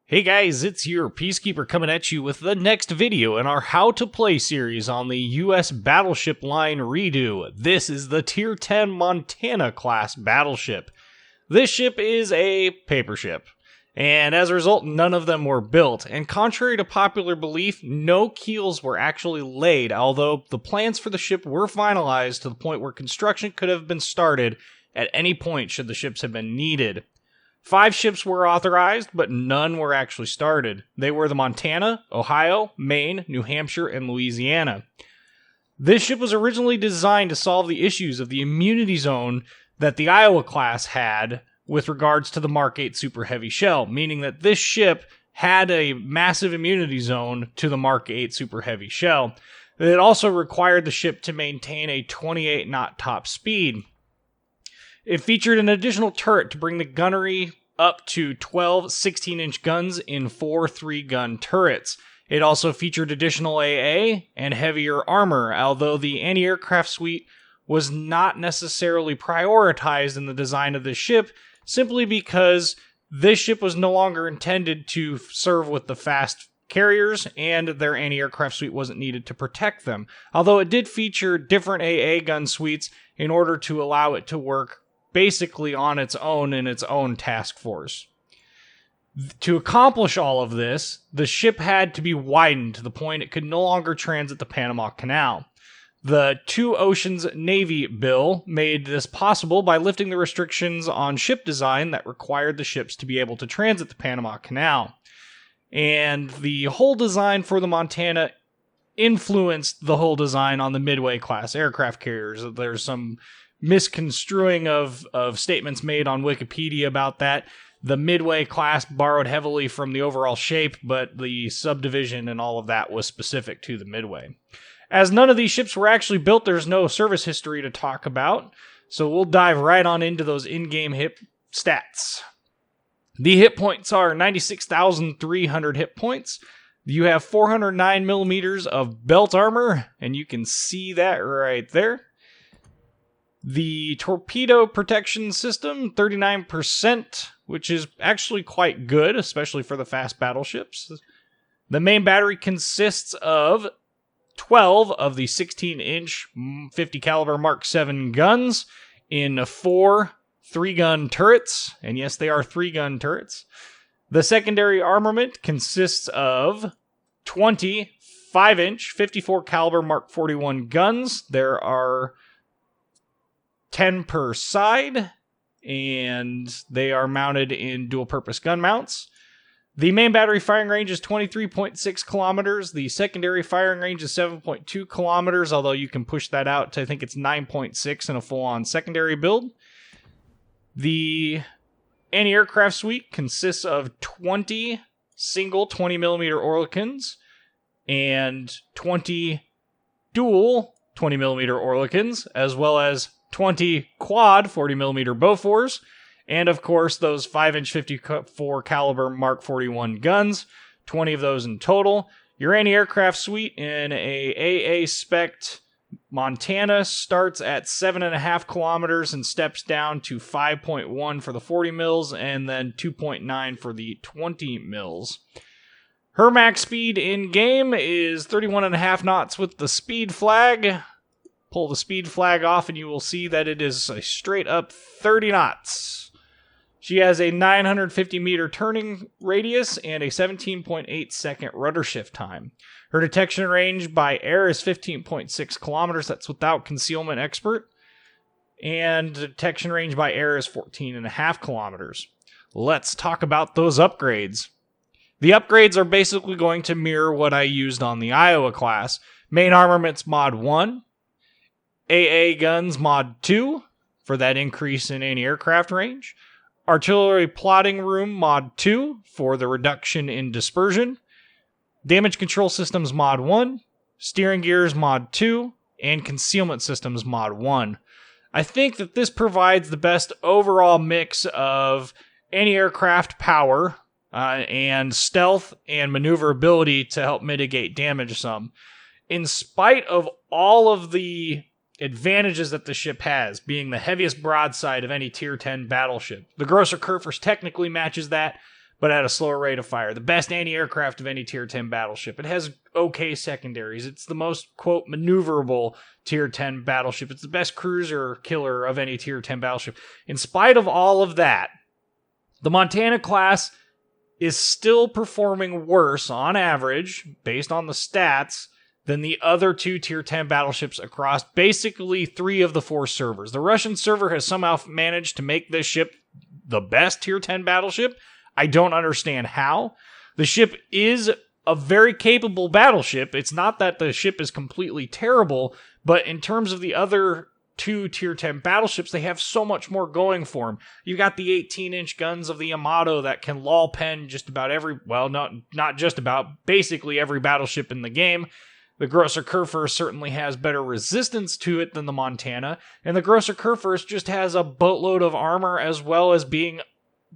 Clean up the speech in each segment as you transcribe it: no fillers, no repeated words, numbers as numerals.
Hey guys, it's your Peacekeeper coming at you with the next video in our How to Play series on the US Battleship line redo. This is the Tier 10 Montana class battleship. This ship is a paper ship, and as a result, none of them were built, and contrary to popular belief, no keels were actually laid, although the plans for the ship were finalized to the point where construction could have been started at any point should the ships have been needed. 5 ships were authorized, but none were actually started. They were the Montana, Ohio, Maine, New Hampshire, and Louisiana. This ship was originally designed to solve the issues of the immunity zone that the Iowa class had with regards to the Mark 8 Super Heavy shell, meaning that this ship had a massive immunity zone to the Mark 8 Super Heavy shell. It also required the ship to maintain a 28 knot top speed. It featured an additional turret to bring the gunnery up to 12 16-inch guns in 4 3-gun turrets. It also featured additional AA and heavier armor, although the anti-aircraft suite was not necessarily prioritized in the design of this ship, simply because this ship was no longer intended to serve with the fast carriers, and their anti-aircraft suite wasn't needed to protect them. Although it did feature different AA gun suites in order to allow it to work basically on its own in its own task force. To accomplish all of this, the ship had to be widened to the point it could no longer transit the Panama Canal. The Two Oceans Navy Bill made this possible by lifting the restrictions on ship design that required the ships to be able to transit the Panama Canal. And the whole design for the Montana influenced the whole design on the Midway class aircraft carriers. There's some misconstruing of statements made on Wikipedia about that. The Midway class borrowed heavily from the overall shape, but the subdivision and all of that was specific to the Midway. As none of these ships were actually built, there's no service history to talk about, so we'll dive right on into those in-game hit stats. The hit points are 96,300 hit points. You have 409 millimeters of belt armor, and you can see that right there. The torpedo protection system, 39%, which is actually quite good, especially for the fast battleships. The main battery consists of 12 of the 16-inch 50 caliber Mark 7 guns in 4 3-gun turrets, and yes, they are 3-gun turrets. The secondary armament consists of 20 5-inch 54 caliber Mark 41 guns. There are 10 per side, and they are mounted in dual-purpose gun mounts. The main battery firing range is 23.6 kilometers. The secondary firing range is 7.2 kilometers, although you can push that out to, I think it's 9.6 in a full-on secondary build. The anti-aircraft suite consists of 20 single 20mm Oerlikons and 20 dual 20mm Oerlikons, as well as 20 quad 40mm Bofors, and of course those 5-inch 54 caliber Mark 41 guns, 20 of those in total. Your anti-aircraft suite in a AA spec Montana starts at 7.5 kilometers and steps down to 5.1 for the 40 mils and then 2.9 for the 20 mils. Her max speed in game is 31.5 knots with the speed flag. Pull the speed flag off and you will see that it is a straight up 30 knots. She has a 950 meter turning radius and a 17.8 second rudder shift time. Her detection range by air is 15.6 kilometers. That's without concealment expert. And the detection range by air is 14.5 kilometers. Let's talk about those upgrades. The upgrades are basically going to mirror what I used on the Iowa class. Main armaments mod 1. AA guns mod 2 for that increase in anti-aircraft range. Artillery plotting room mod 2 for the reduction in dispersion. Damage control systems mod 1. Steering gears mod 2. And concealment systems mod 1. I think that this provides the best overall mix of anti-aircraft power and stealth and maneuverability to help mitigate damage some. In spite of all of the advantages that the ship has, being the heaviest broadside of any Tier 10 battleship. The Grosser Kurfürst technically matches that, but at a slower rate of fire. The best anti-aircraft of any Tier 10 battleship. It has okay secondaries. It's the most, quote, maneuverable Tier 10 battleship. It's the best cruiser killer of any Tier 10 battleship. In spite of all of that, the Montana class is still performing worse on average, based on the stats, than the other two Tier 10 battleships across basically 3 of the 4 servers. The Russian server has somehow managed to make this ship the best Tier 10 battleship. I don't understand how. The ship is a very capable battleship. It's not that the ship is completely terrible, but in terms of the other 2 Tier 10 battleships, they have so much more going for them. You've got the 18-inch guns of the Yamato that can lull pen just about every, well, not just about, basically every battleship in the game. The Grosser Kurfürst certainly has better resistance to it than the Montana, and the Grosser Kurfürst just has a boatload of armor as well as being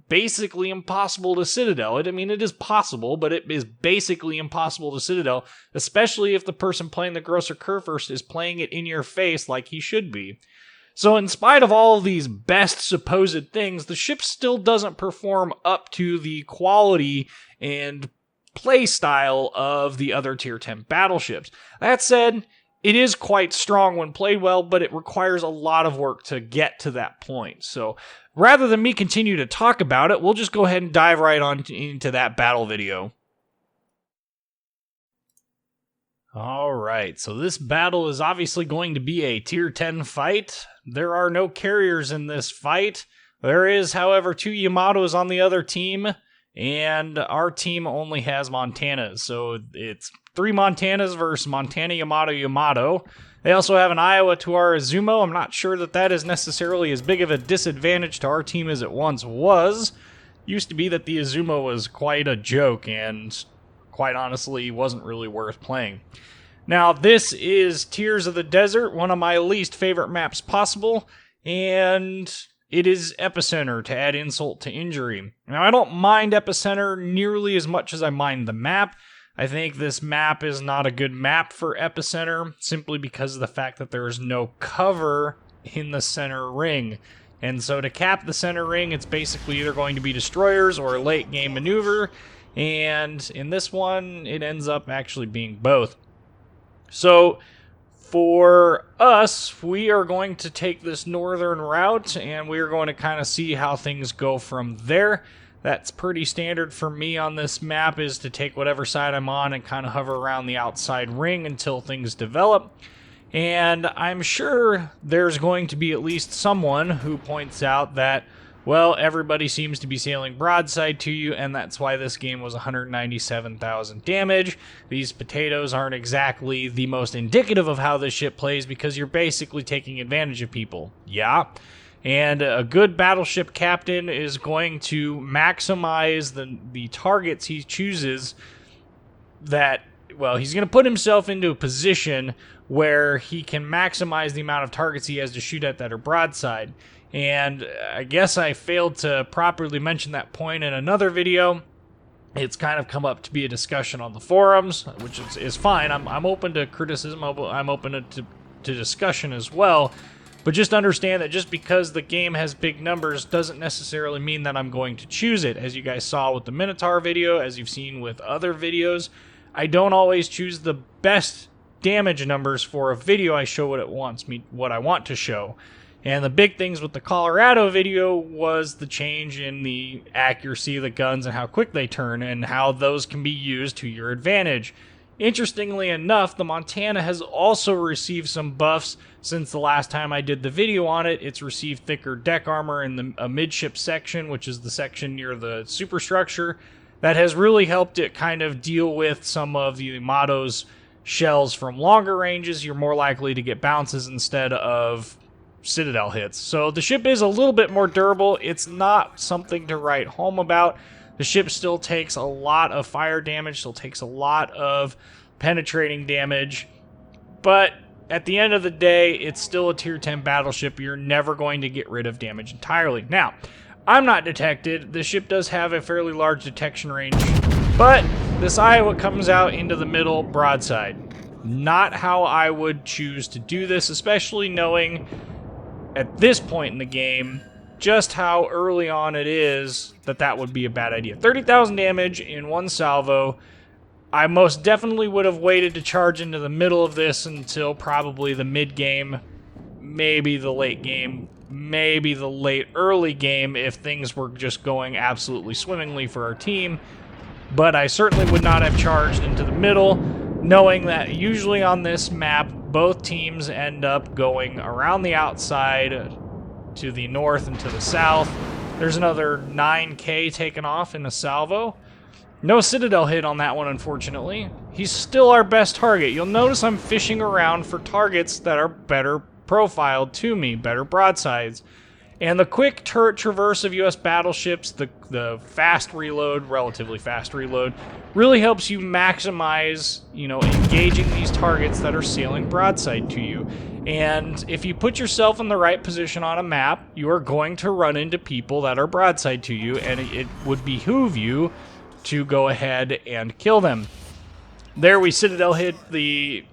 basically impossible to citadel. I mean, it is possible, but it is basically impossible to citadel, especially if the person playing the Grosser Kurfürst is playing it in your face like he should be. So in spite of all of these best supposed things, the ship still doesn't perform up to the quality and play style of the other Tier 10 battleships. That said, it is quite strong when played well, but it requires a lot of work to get to that point. So rather than me continue to talk about it, we'll just go ahead and dive right on into that battle video. Alright, so this battle is obviously going to be a Tier 10 fight. There are no carriers in this fight. There is, however, 2 Yamatos on the other team, and our team only has Montanas. So it's 3 Montanas versus Montana, Yamato, Yamato. They also have an Iowa to our Izumo. I'm not sure that is necessarily as big of a disadvantage to our team as it once was. Used to be that the Izumo was quite a joke and, quite honestly, wasn't really worth playing. Now, this is Tears of the Desert, one of my least favorite maps possible, and it is Epicenter, to add insult to injury. Now, I don't mind Epicenter nearly as much as I mind the map. I think this map is not a good map for Epicenter, simply because of the fact that there is no cover in the center ring. And so to cap the center ring, it's basically either going to be destroyers or a late game maneuver, and in this one, it ends up actually being both. So for us, we are going to take this northern route, and we are going to kind of see how things go from there. That's pretty standard for me on this map, is to take whatever side I'm on and kind of hover around the outside ring until things develop. And I'm sure there's going to be at least someone who points out that, well, everybody seems to be sailing broadside to you, and that's why this game was 197,000 damage. These potatoes aren't exactly the most indicative of how this ship plays, because you're basically taking advantage of people. Yeah. And a good battleship captain is going to maximize the targets he chooses that, well, he's going to put himself into a position where he can maximize the amount of targets he has to shoot at that are broadside. And I guess I failed to properly mention that point in another video. It's kind of come up to be a discussion on the forums, which is fine. I'm open to criticism. I'm open to discussion as well. But just understand that just because the game has big numbers doesn't necessarily mean that I'm going to choose it. As you guys saw with the Minotaur video, as you've seen with other videos, I don't always choose the best damage numbers for a video. I show what I want to show. And the big things with the Colorado video was the change in the accuracy of the guns and how quick they turn, and how those can be used to your advantage. Interestingly enough, the Montana has also received some buffs since the last time I did the video on it. It's received thicker deck armor in the midship section, which is the section near the superstructure. That has really helped it kind of deal with some of the Yamato's shells from longer ranges. You're more likely to get bounces instead of citadel hits. So the ship is a little bit more durable. It's not something to write home about. The ship still takes a lot of fire damage, still takes a lot of penetrating damage, but at the end of the day, it's still a Tier 10 battleship. You're never going to get rid of damage entirely. Now, I'm not detected. The ship does have a fairly large detection range, but this Iowa comes out into the middle broadside. Not how I would choose to do this, especially knowing at this point in the game just how early on it is that would be a bad idea. 30,000 damage in one salvo. I most definitely would have waited to charge into the middle of this until probably the mid-game, maybe the late game, maybe the early game if things were just going absolutely swimmingly for our team. But I certainly would not have charged into the middle, knowing that usually on this map, both teams end up going around the outside to the north and to the south. There's another 9K taken off in a salvo. No Citadel hit on that one, unfortunately. He's still our best target. You'll notice I'm fishing around for targets that are better profiled to me, better broadsides. And the quick turret traverse of US battleships, the fast reload, relatively fast reload, really helps you maximize, engaging these targets that are sailing broadside to you. And if you put yourself in the right position on a map, you are going to run into people that are broadside to you, and it would behoove you to go ahead and kill them. There we Citadel hit the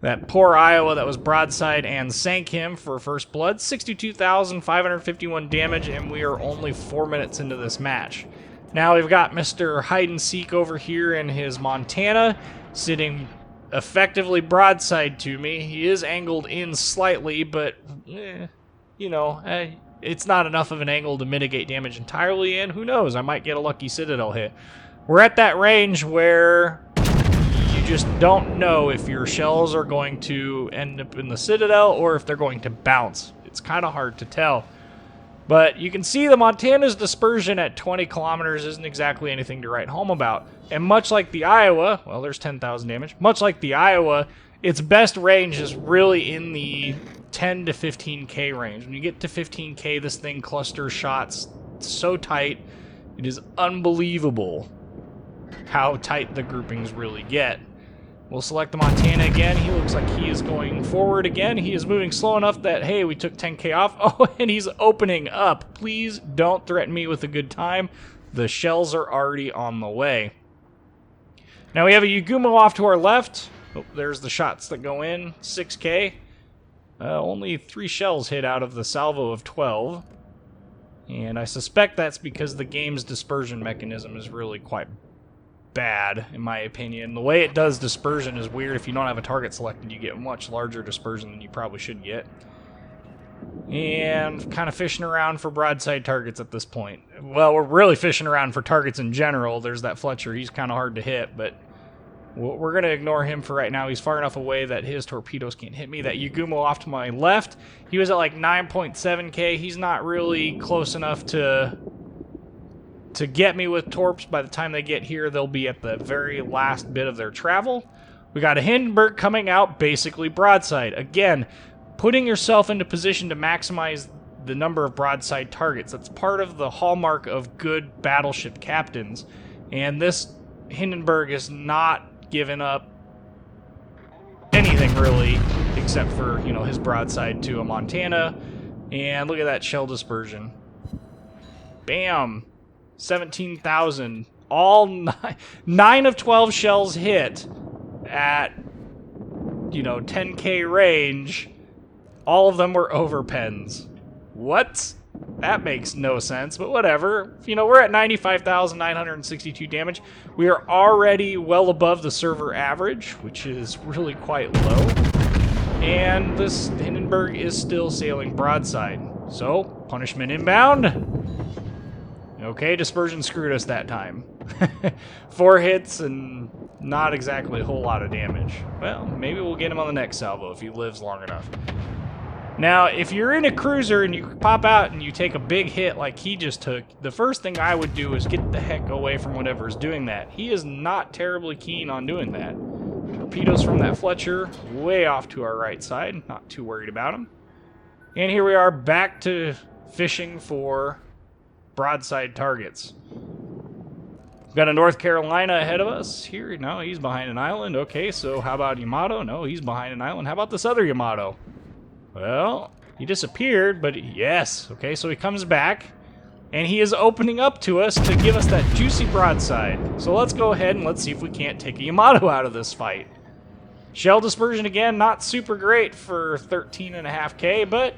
that poor Iowa that was broadside and sank him for first blood. 62,551 damage, and we are only 4 minutes into this match. Now we've got Mr. Hide and Seek over here in his Montana, sitting effectively broadside to me. He is angled in slightly, but it's not enough of an angle to mitigate damage entirely, and who knows, I might get a lucky Citadel hit. We're at that range where you just don't know if your shells are going to end up in the Citadel or if they're going to bounce. It's kind of hard to tell. But you can see the Montana's dispersion at 20 kilometers isn't exactly anything to write home about. And much like the Iowa, well, there's 10,000 damage. Much like the Iowa, its best range is really in the 10 to 15K range. When you get to 15K, this thing clusters shots so tight, it is unbelievable how tight the groupings really get. We'll select the Montana again. He looks like he is going forward again. He is moving slow enough that, hey, we took 10K off. Oh, and he's opening up. Please don't threaten me with a good time. The shells are already on the way. Now we have a Yagumo off to our left. Oh, there's the shots that go in. 6K. Only 3 shells hit out of the salvo of 12. And I suspect that's because the game's dispersion mechanism is really quite bad, in my opinion. The way it does dispersion is weird. If you don't have a target selected, you get much larger dispersion than you probably should get. And kind of fishing around for broadside targets at this point. Well, we're really fishing around for targets in general. There's that Fletcher. He's kind of hard to hit, but we're going to ignore him for right now. He's far enough away that his torpedoes can't hit me. That Yagumo off to my left, he was at like 9.7K. He's not really close enough to get me with torps. By the time they get here, they'll be at the very last bit of their travel. We got a Hindenburg coming out basically broadside. Again, putting yourself into position to maximize the number of broadside targets. That's part of the hallmark of good battleship captains. And this Hindenburg is not giving up anything really, except for, his broadside to a Montana. And look at that shell dispersion. Bam! 17,000. All 9 of 12 shells hit at, 10K range. All of them were overpens. What? That makes no sense, but whatever. We're at 95,962 damage. We are already well above the server average, which is really quite low. And this Hindenburg is still sailing broadside. So, punishment inbound. Okay, dispersion screwed us that time. 4 hits and not exactly a whole lot of damage. Well, maybe we'll get him on the next salvo if he lives long enough. Now, if you're in a cruiser and you pop out and you take a big hit like he just took, the first thing I would do is get the heck away from whatever's doing that. He is not terribly keen on doing that. Torpedoes from that Fletcher way off to our right side. Not too worried about him. And here we are back to fishing for broadside targets. We've got a North Carolina ahead of us here. No, he's behind an island. Okay, so how about Yamato? No, he's behind an island. How about this other Yamato? Well, he disappeared, but yes. Okay, so he comes back, and he is opening up to us to give us that juicy broadside. So let's go ahead and let's see if we can't take a Yamato out of this fight. Shell dispersion again, not super great for 13.5K, but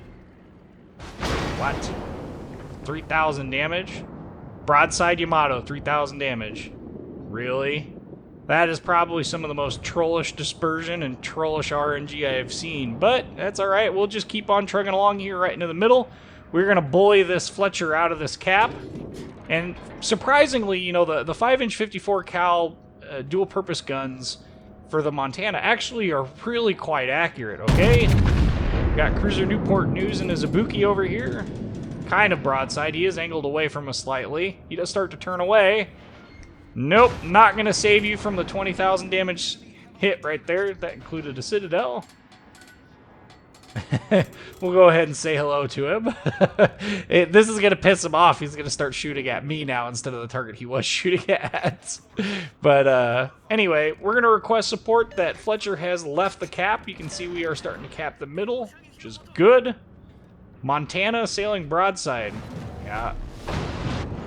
what? 3,000 damage. Broadside Yamato, 3,000 damage. Really? That is probably some of the most trollish dispersion and trollish RNG I have seen. But that's alright. We'll just keep on trucking along here right into the middle. We're going to bully this Fletcher out of this cap. And surprisingly, you know, the 5-inch 54 cal dual-purpose guns for the Montana actually are really quite accurate, okay? We got Cruiser Newport News and his Ibuki over here. Kind of broadside. He is angled away from us slightly. He does start to turn away. Nope, not going to save you from the 20,000 damage hit right there. That included a Citadel. We'll go ahead and say hello to him. This is going to piss him off. He's going to start shooting at me now instead of the target he was shooting at. But anyway, we're going to request support that Fletcher has left the cap. You can see we are starting to cap the middle, which is good. Montana sailing broadside. Yeah.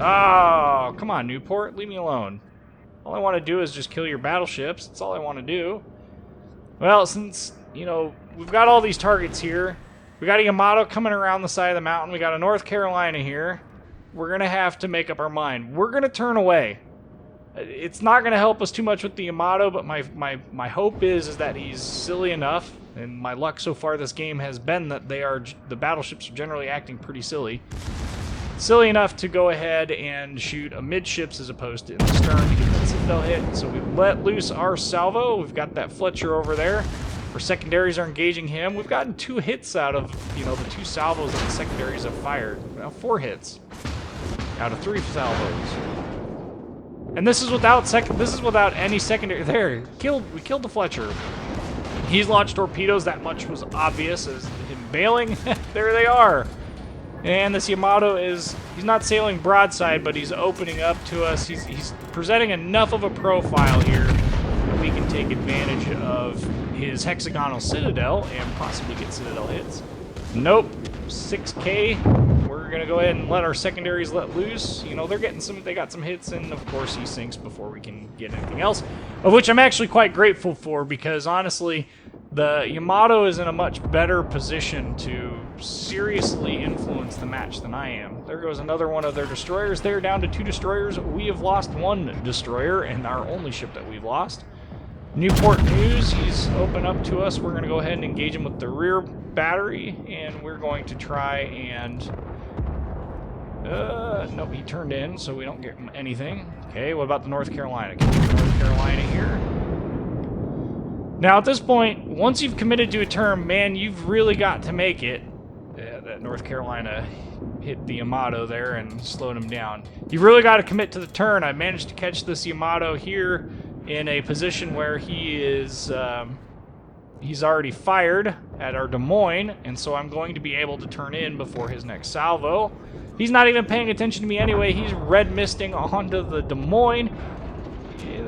Oh, come on, Newport. Leave me alone. All I want to do is just kill your battleships. That's all I want to do. Well, since, you know, we've got all these targets here. We got a Yamato coming around the side of the mountain. We got a North Carolina here. We're going to have to make up our mind. We're going to turn away. It's not going to help us too much with the Yamato, but my hope is that he's silly enough, and my luck so far this game has been that the battleships are generally acting pretty silly. Silly enough to go ahead and shoot amidships as opposed to in the stern to get that Citadel hit. So we let loose our salvo. We've got that Fletcher over there. Our secondaries are engaging him. We've gotten 2 hits out of, you know, the 2 salvos that the secondaries have fired. Now 4 hits out of 3 salvos. And this is without any secondary. There, we killed the Fletcher. He's launched torpedoes. That much was obvious as him bailing. There they are. And this Yamato he's not sailing broadside, but he's opening up to us. He's presenting enough of a profile here that we can take advantage of his hexagonal Citadel and possibly get Citadel hits. Nope. 6K. We're going to go ahead and let our secondaries let loose. You know, they got some hits, and of course he sinks before we can get anything else, of which I'm actually quite grateful for, because honestly, the Yamato is in a much better position to seriously influence the match than I am. There goes another one of their destroyers. They're down to 2 destroyers. We have lost 1 destroyer, and our only ship that we've lost. Newport News, he's open up to us. We're going to go ahead and engage him with the rear battery, and we're going to try and... nope, he turned in, so we don't get anything. Okay, what about the North Carolina? Can we get North Carolina here? Now, at this point, once you've committed to a term, man, you've really got to make it. Yeah, that North Carolina hit the Yamato there and slowed him down. You've really got to commit to the turn. I managed to catch this Yamato here in a position where he is... he's already fired at our Des Moines, and so I'm going to be able to turn in before his next salvo. He's not even paying attention to me anyway. He's red misting onto the Des Moines.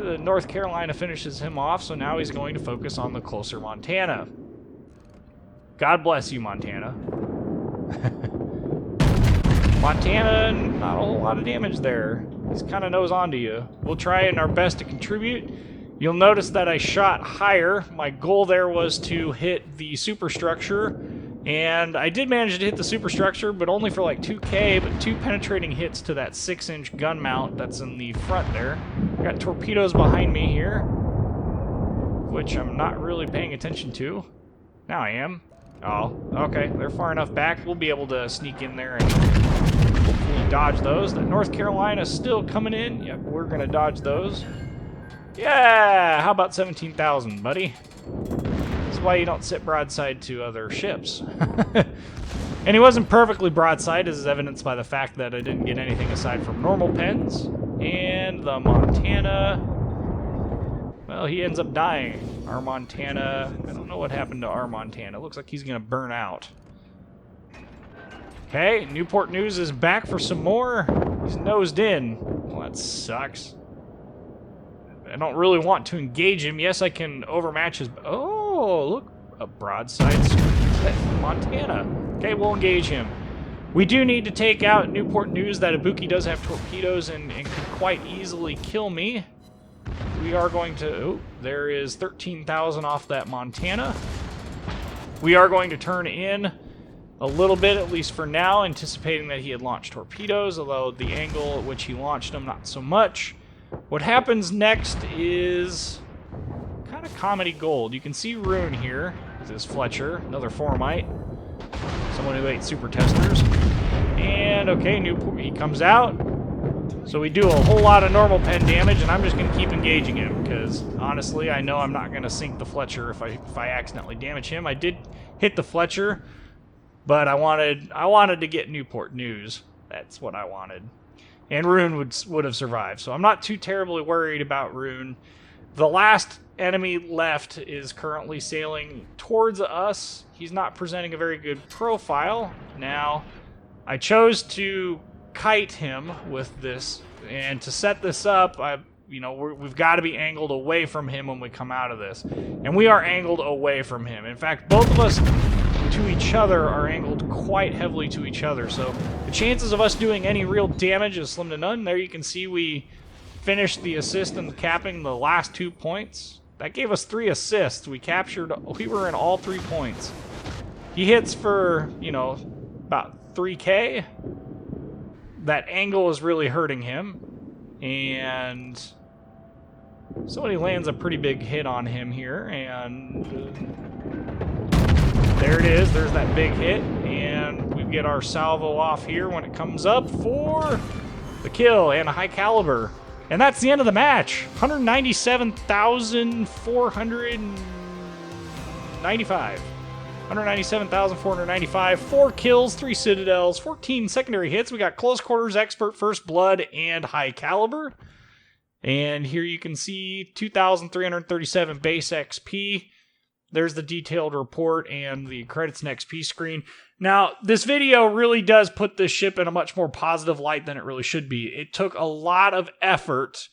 The North Carolina finishes him off, so now he's going to focus on the closer Montana. God bless you, Montana. Montana, not a whole lot of damage there. He's kind of nose onto you. We'll try our best to contribute. You'll notice that I shot higher. My goal there was to hit the superstructure, and I did manage to hit the superstructure, but only for like 2K, but 2 penetrating hits to that 6-inch gun mount that's in the front there. Got torpedoes behind me here, which I'm not really paying attention to. Now I am. Oh, okay, they're far enough back. We'll be able to sneak in there and hopefully dodge those. That North Carolina's still coming in. Yep, we're gonna dodge those. Yeah, how about 17,000, buddy? This is why you don't sit broadside to other ships. And he wasn't perfectly broadside, as is evidenced by the fact that I didn't get anything aside from normal pens. And the Montana, well, he ends up dying. Our Montana, I don't know what happened to our Montana. It looks like he's going to burn out. Okay, Newport News is back for some more. He's nosed in. Well, that sucks. I don't really want to engage him. Yes, I can overmatch his... Oh, look, a broadside Montana. Okay, we'll engage him. We do need to take out Newport News. That Ibuki does have torpedoes and could quite easily kill me. We are going to... Oh, there is 13,000 off that Montana. We are going to turn in. a little bit, at least for now, anticipating that he had launched torpedoes, although the angle at which he launched them, not so much. What happens next is kind of comedy gold. You can see Rune here. This is Fletcher, another Formite, someone who ate super testers. And, okay, he comes out. So we do a whole lot of normal pen damage, and I'm just going to keep engaging him, because honestly, I know I'm not going to sink the Fletcher if I accidentally damage him. I did hit the Fletcher, but I wanted to get Newport News. That's what I wanted. And Rune would have survived, so I'm not too terribly worried about Rune. The last enemy left is currently sailing towards us. He's not presenting a very good profile. Now, I chose to kite him with this, and to set this up, we've got to be angled away from him when we come out of this, and we are angled away from him. In fact, both of us to each other are angled quite heavily to each other, so the chances of us doing any real damage is slim to none. There you can see we finished the assist and capping the last 2 points. That gave us 3 assists. We were in all 3 points. He hits for, about 3K. That angle is really hurting him, and somebody lands a pretty big hit on him here, and there it is. There's that big hit, and we get our salvo off here when it comes up for the kill and a high caliber. And that's the end of the match. 197,495. 197,495, 4 kills, 3 citadels, 14 secondary hits. We got close quarters, expert, first blood, and high caliber. And here you can see 2,337 base XP. There's the detailed report and the credits and XP screen. Now, this video really does put this ship in a much more positive light than it really should be. It took a lot of effort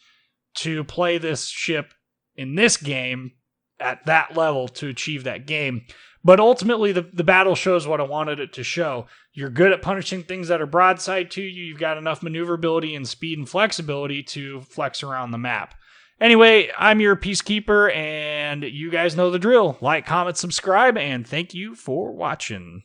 to play this ship in this game at that level to achieve that game. But ultimately, the battle shows what I wanted it to show. You're good at punishing things that are broadside to you. You've got enough maneuverability and speed and flexibility to flex around the map. Anyway, I'm your Peacekeeper, and you guys know the drill. Like, comment, subscribe, and thank you for watching.